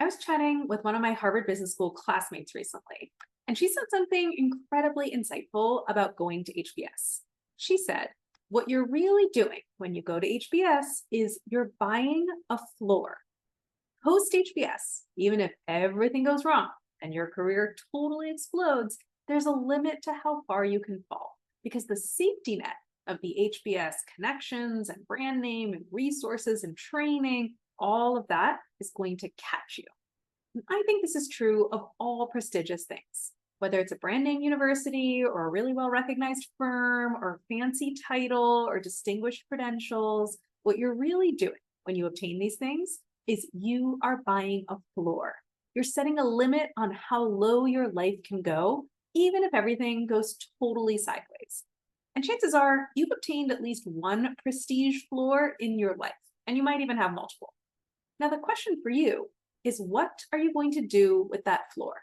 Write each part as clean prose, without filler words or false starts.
I was chatting with one of my Harvard Business School classmates recently, and she said something incredibly insightful about going to HBS. She said, what you're really doing when you go to HBS is you're buying a floor. Post HBS, even if everything goes wrong and your career totally explodes, there's a limit to how far you can fall because the safety net of the HBS connections and brand name and resources and training, all of that is going to catch you. And I think this is true of all prestigious things, whether it's a brand name university or a really well-recognized firm or fancy title or distinguished credentials. What you're really doing when you obtain these things is you are buying a floor. You're setting a limit on how low your life can go, even if everything goes totally sideways. And chances are you've obtained at least one prestige floor in your life, and you might even have multiple. Now, the question for you is, what are you going to do with that floor?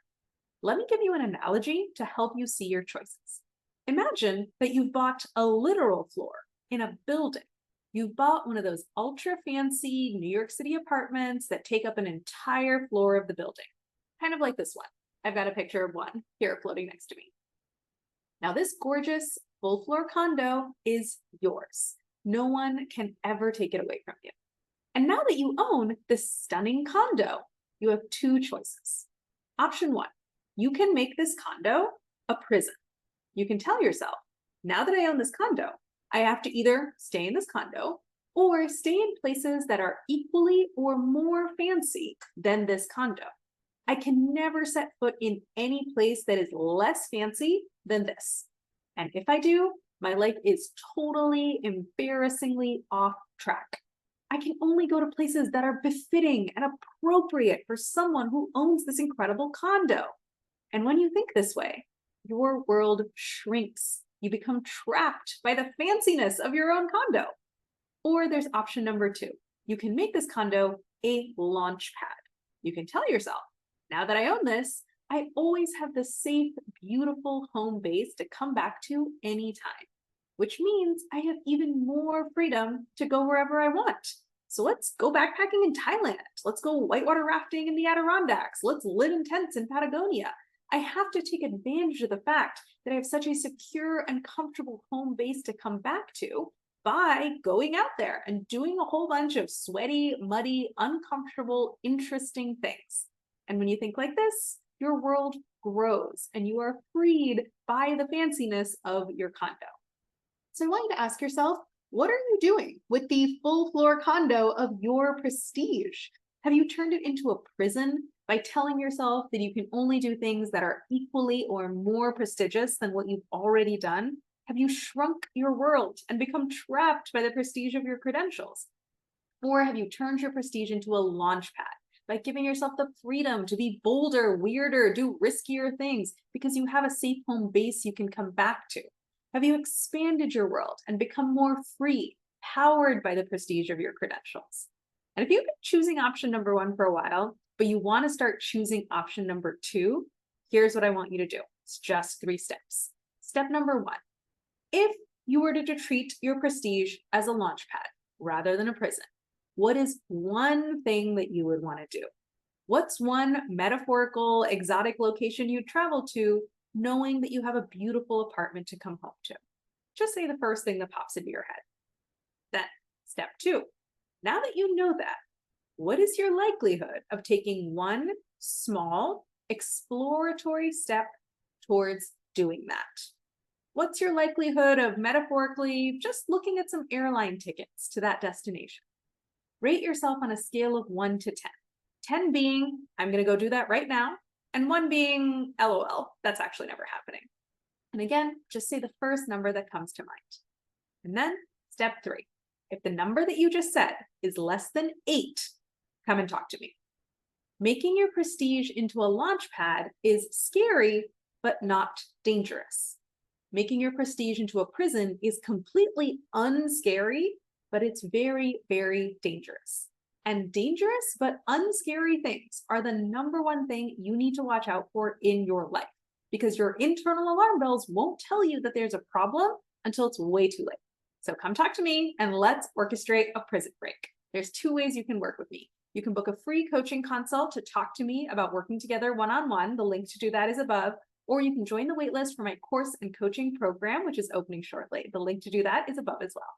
Let me give you an analogy to help you see your choices. Imagine that you've bought a literal floor in a building. You've bought one of those ultra fancy New York City apartments that take up an entire floor of the building, kind of like this one. I've got a picture of one here floating next to me. Now, this gorgeous full floor condo is yours. No one can ever take it away from you. And now that you own this stunning condo, you have two choices. Option one, you can make this condo a prison. You can tell yourself, now that I own this condo, I have to either stay in this condo or stay in places that are equally or more fancy than this condo. I can never set foot in any place that is less fancy than this. And if I do, my life is totally embarrassingly off track. I can only go to places that are befitting and appropriate for someone who owns this incredible condo. And when you think this way, your world shrinks. You become trapped by the fanciness of your own condo. Or there's option number two. You can make this condo a launch pad. You can tell yourself, now that I own this, I always have the safe, beautiful home base to come back to anytime, which means I have even more freedom to go wherever I want. So let's go backpacking in Thailand. Let's go whitewater rafting in the Adirondacks. Let's live in tents in Patagonia. I have to take advantage of the fact that I have such a secure and comfortable home base to come back to by going out there and doing a whole bunch of sweaty, muddy, uncomfortable, interesting things. And when you think like this, your world grows and you are freed by the fanciness of your condo. So I want you to ask yourself, what are you doing with the full floor condo of your prestige? Have you turned it into a prison by telling yourself that you can only do things that are equally or more prestigious than what you've already done? Have you shrunk your world and become trapped by the prestige of your credentials? Or have you turned your prestige into a launch pad by giving yourself the freedom to be bolder, weirder, do riskier things because you have a safe home base you can come back to? Have you expanded your world and become more free, powered by the prestige of your credentials? And if you've been choosing option number one for a while, but you want to start choosing option number two, here's what I want you to do. It's just 3 steps. Step number 1, if you were to treat your prestige as a launch pad rather than a prison, what is one thing that you would want to do? What's one metaphorical, exotic location you'd travel to, knowing that you have a beautiful apartment to come home to? Just say the first thing that pops into your head. Then, step 2, now that you know that, what is your likelihood of taking one small, exploratory step towards doing that? What's your likelihood of metaphorically just looking at some airline tickets to that destination? Rate yourself on a scale of 1 to 10. 10 being, I'm going to go do that right now, and 1 being, LOL, that's actually never happening. And again, just say the first number that comes to mind. And then step 3, if the number that you just said is less than 8, come and talk to me. Making your prestige into a launch pad is scary, but not dangerous. Making your prestige into a prison is completely unscary, but it's very, very dangerous. And dangerous but unscary things are the number one thing you need to watch out for in your life, because your internal alarm bells won't tell you that there's a problem until it's way too late. So come talk to me and let's orchestrate a prison break. There's 2 ways you can work with me. You can book a free coaching consult to talk to me about working together one-on-one. The link to do that is above. Or you can join the waitlist for my course and coaching program, which is opening shortly. The link to do that is above as well.